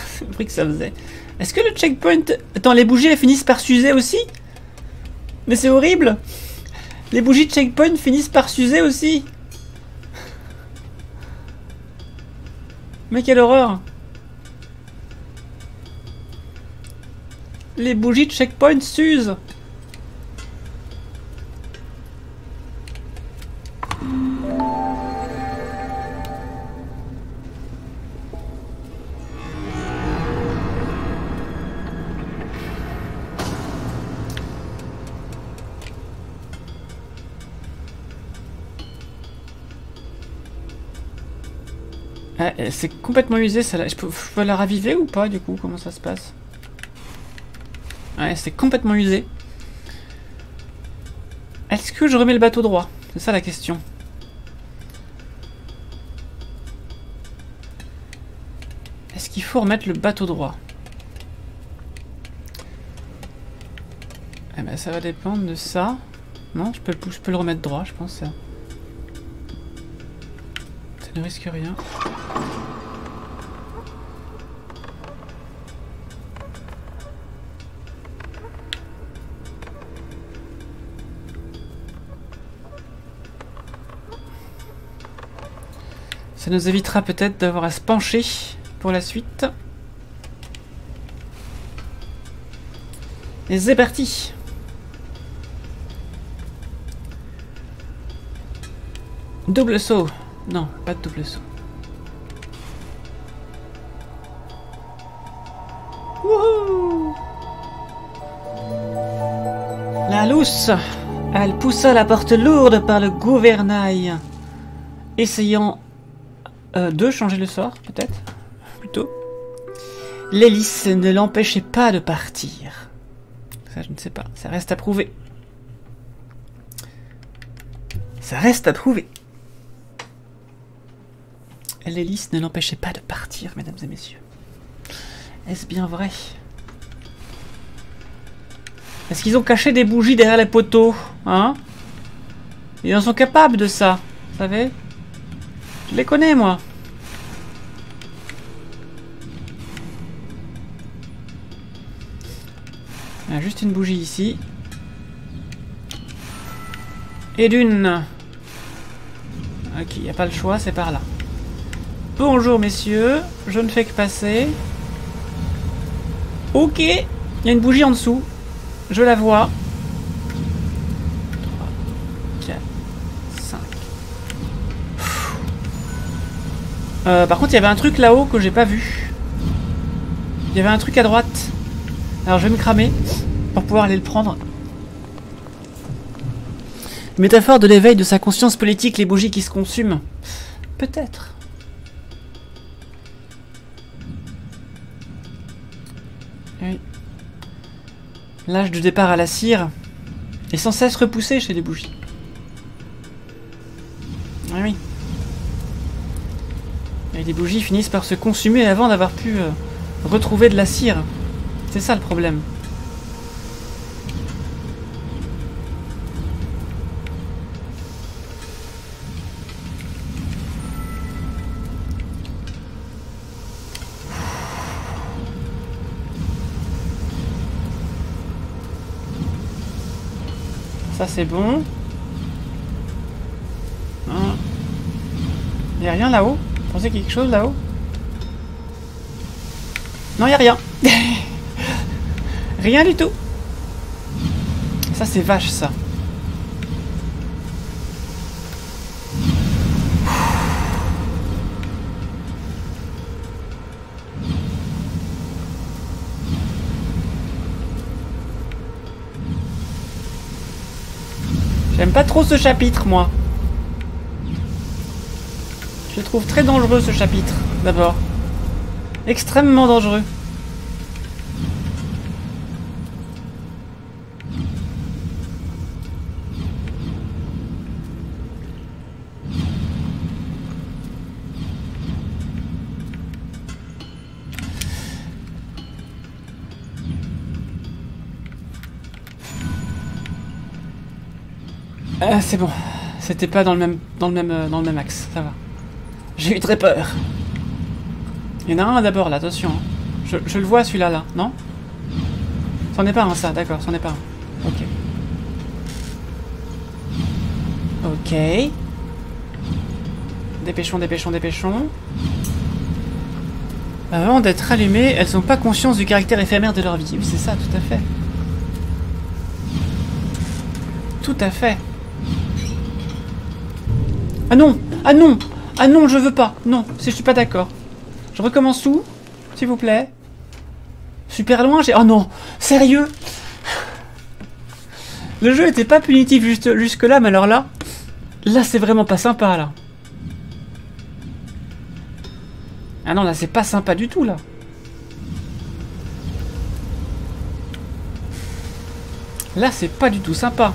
C'est le bruit que ça faisait. Est-ce que le checkpoint... Attends, les bougies elles finissent par s'user aussi? Mais c'est horrible! Les bougies de checkpoint finissent par s'user aussi! Mais quelle horreur! Les bougies de checkpoint s'usent! Ah, c'est complètement usé celle-là. Je peux la raviver ou pas du coup? Comment ça se passe? Ouais, c'est complètement usé. Est-ce que je remets le bateau droit? C'est ça la question. Est-ce qu'il faut remettre le bateau droit? Eh ben ça va dépendre de ça. Non, je peux le remettre droit, je pense. Ça ne risque rien. Ça nous évitera peut-être d'avoir à se pencher pour la suite. Et c'est parti. Double saut. Non, pas de double saut. Wouhou! La lousse. Elle poussa la porte lourde par le gouvernail, essayant de changer le sort, peut-être, plutôt. L'hélice ne l'empêchait pas de partir. Ça, je ne sais pas. Ça reste à prouver. Ça reste à prouver. L'hélice ne l'empêchait pas de partir, mesdames et messieurs. Est-ce bien vrai? Est-ce qu'ils ont caché des bougies derrière les poteaux? Hein? Ils en sont capables de ça. Vous savez? Je les connais, moi. Il y a juste une bougie ici. Et d'une. Ok, il n'y a pas le choix, c'est par là. Bonjour, messieurs. Je ne fais que passer. Ok. Il y a une bougie en dessous. Je la vois. 3, 4, 5. Par contre, il y avait un truc là-haut que j'ai pas vu. Il y avait un truc à droite. Alors, je vais me cramer pour pouvoir aller le prendre. Métaphore de l'éveil de sa conscience politique, les bougies qui se consument. Peut-être. Oui. L'âge de départ à la cire est sans cesse repoussé chez les bougies. Ah oui. Et les bougies finissent par se consumer avant d'avoir pu retrouver de la cire. C'est ça le problème. Ça c'est bon. Il n'y a rien là-haut? Vous pensez qu'il y a quelque chose là-haut? Non, il n'y a rien. Rien du tout. Ça c'est vache ça. J'aime pas trop ce chapitre, moi. Je le trouve très dangereux, ce chapitre, d'abord. Extrêmement dangereux. C'est bon. C'était pas dans le même axe, ça va. J'ai eu très peur. Il y en a un d'abord là, attention. Je le vois celui-là, là, non? C'en est pas un, ça, d'accord, c'en est pas un. Ok. Ok. Dépêchons, dépêchons, dépêchons. Avant d'être allumées, elles n'ont pas conscience du caractère éphémère de leur vie. Oui, c'est ça, tout à fait. Tout à fait. Ah non! Ah non! Ah non, je veux pas! Non, je suis pas d'accord. Je recommence où? S'il vous plaît. Super loin, j'ai... Oh non! Sérieux? Le jeu était pas punitif jusque-là, mais alors là... Là, c'est vraiment pas sympa, là. Ah non, là, c'est pas sympa du tout, là. Là, c'est pas du tout sympa.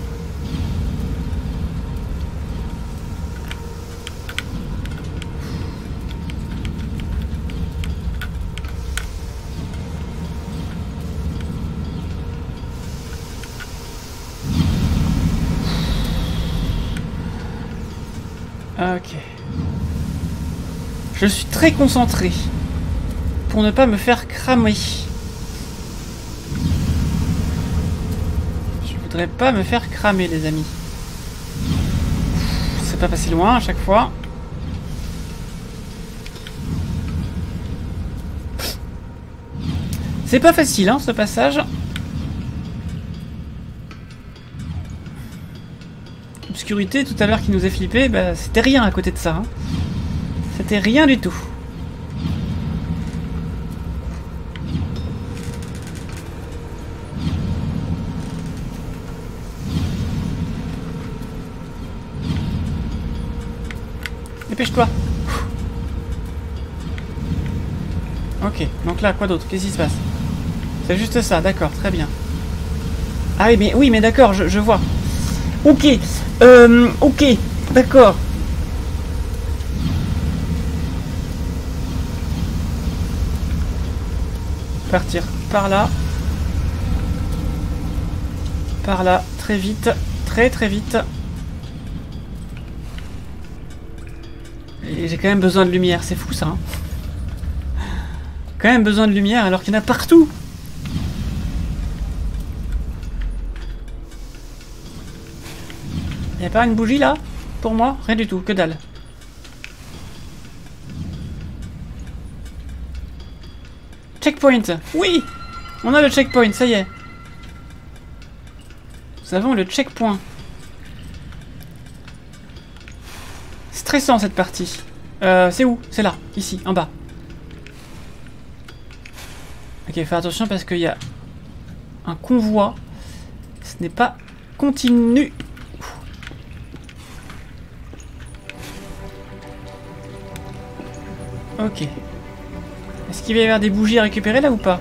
Ok. Je suis très concentré pour ne pas me faire cramer. Je voudrais pas me faire cramer, les amis. C'est pas passé loin à chaque fois. C'est pas facile, hein, ce passage. Obscurité tout à l'heure qui nous a flippé, bah, c'était rien à côté de ça. Hein. C'était rien du tout. Dépêche-toi. Ok, donc là, quoi d'autre? Qu'est-ce qui se passe? C'est juste ça, d'accord, très bien. Ah oui, mais d'accord, je vois. Ok, ok, d'accord. Partir par là. Par là, très vite, très vite. J'ai quand même besoin de lumière, c'est fou ça. Hein. Quand même besoin de lumière alors qu'il y en a partout. Y a pas une bougie là? Pour moi? Rien du tout, que dalle. Checkpoint! Oui! On a le checkpoint, ça y est. Nous avons le checkpoint. Stressant cette partie. C'est où? C'est là, ici, en bas. Ok, faire attention parce qu'il y a un convoi. Ce n'est pas continu. Ok. Est-ce qu'il va y avoir des bougies à récupérer là ou pas?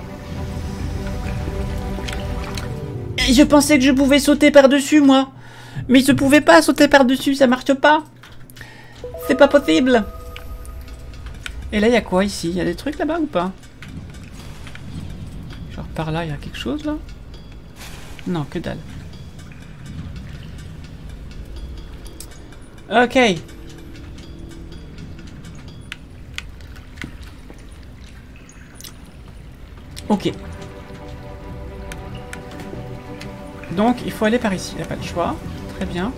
Je pensais que je pouvais sauter par-dessus, moi. Mais je pouvais pas sauter par-dessus, ça marche pas. C'est pas possible. Et là, il y a quoi ici? Il y a des trucs là-bas ou pas? Genre par là, il y a quelque chose là? Non, que dalle. Ok. Ok. Donc, il faut aller par ici. Il n'y a pas de choix. Très bien.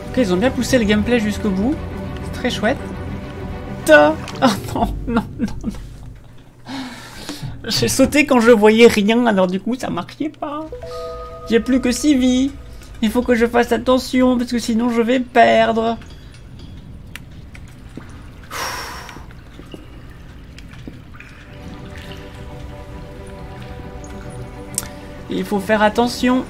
Ok, ils ont bien poussé le gameplay jusqu'au bout. C'est très chouette. Oh non, non, non, non. J'ai sauté quand je voyais rien, alors du coup, ça marchait pas. J'ai plus que 6 vies. Il faut que je fasse attention, parce que sinon je vais perdre. Il faut faire attention.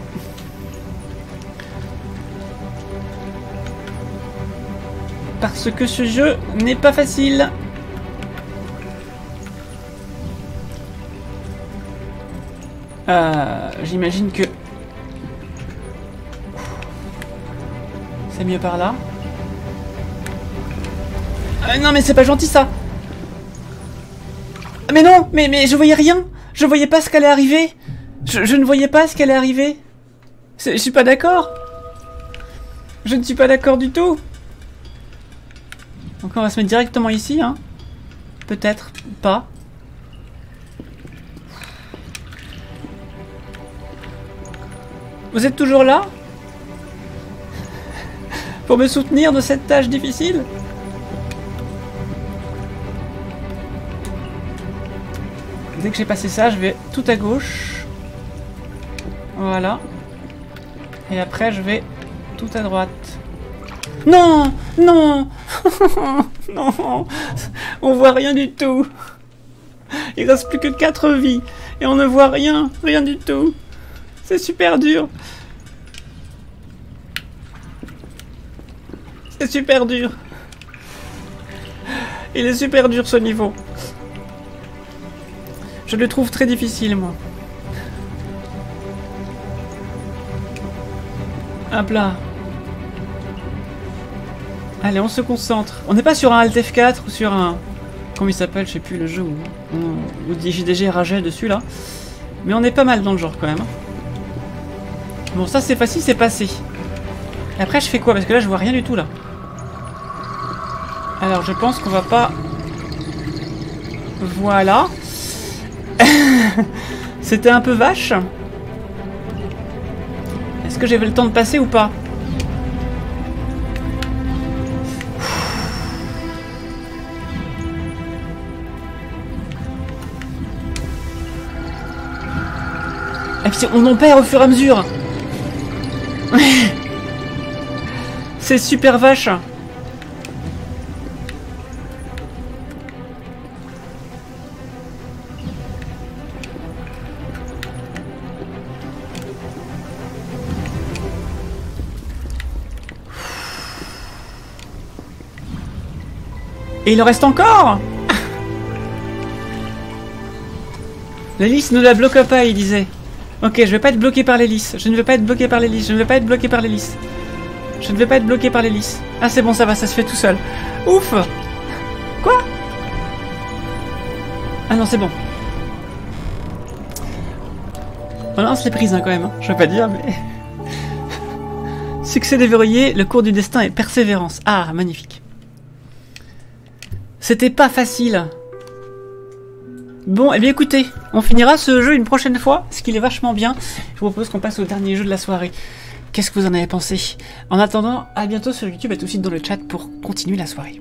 Parce que ce jeu n'est pas facile. J'imagine que... c'est mieux par là. Non mais c'est pas gentil ça. Mais non, mais je voyais rien. Je voyais pas ce qu'allait arriver. Je ne voyais pas ce qu'allait arriver. Je suis pas d'accord. Je ne suis pas d'accord du tout. Donc on va se mettre directement ici, hein. Peut-être pas. Vous êtes toujours là? Pour me soutenir de cette tâche difficile? Dès que j'ai passé ça, je vais tout à gauche. Voilà. Et après, je vais tout à droite. Non! Non! Non! On voit rien du tout. Il reste plus que 4 vies. Et on ne voit rien. Rien du tout. C'est super dur. C'est super dur. Il est super dur ce niveau. Je le trouve très difficile, moi. Hop là. Allez, on se concentre. On n'est pas sur un Alt F4 ou sur un... comment il s'appelle? Je sais plus le jeu où JDG rageait dessus, là. Mais on est pas mal dans le genre, quand même. Bon, ça, c'est facile, c'est passé. Et après, je fais quoi? Parce que là, je vois rien du tout, là. Alors, je pense qu'on va pas... voilà. C'était un peu vache. Est-ce que j'avais le temps de passer ou pas? Et puis on en perd au fur et à mesure. C'est super vache. Et il en reste encore. L'hélice ne la bloque pas, il disait. Ok, je vais pas être bloqué par l'hélice. Je ne vais pas être bloqué par l'hélice. Je ne vais pas être bloqué par l'hélice. Je ne vais pas être bloqué par l'hélice. Ah, c'est bon, ça va, ça se fait tout seul. Ouf. Quoi? Ah non, c'est bon. On lance les prises, hein, quand même. Hein. Je vais pas dire, mais... Succès déverrouillé, le cours du destin est persévérance. Ah, magnifique. C'était pas facile. Bon, eh bien écoutez, on finira ce jeu une prochaine fois, parce qu'il est vachement bien. Je vous propose qu'on passe au dernier jeu de la soirée. Qu'est-ce que vous en avez pensé? En attendant, à bientôt sur YouTube et tout de suite dans le chat pour continuer la soirée.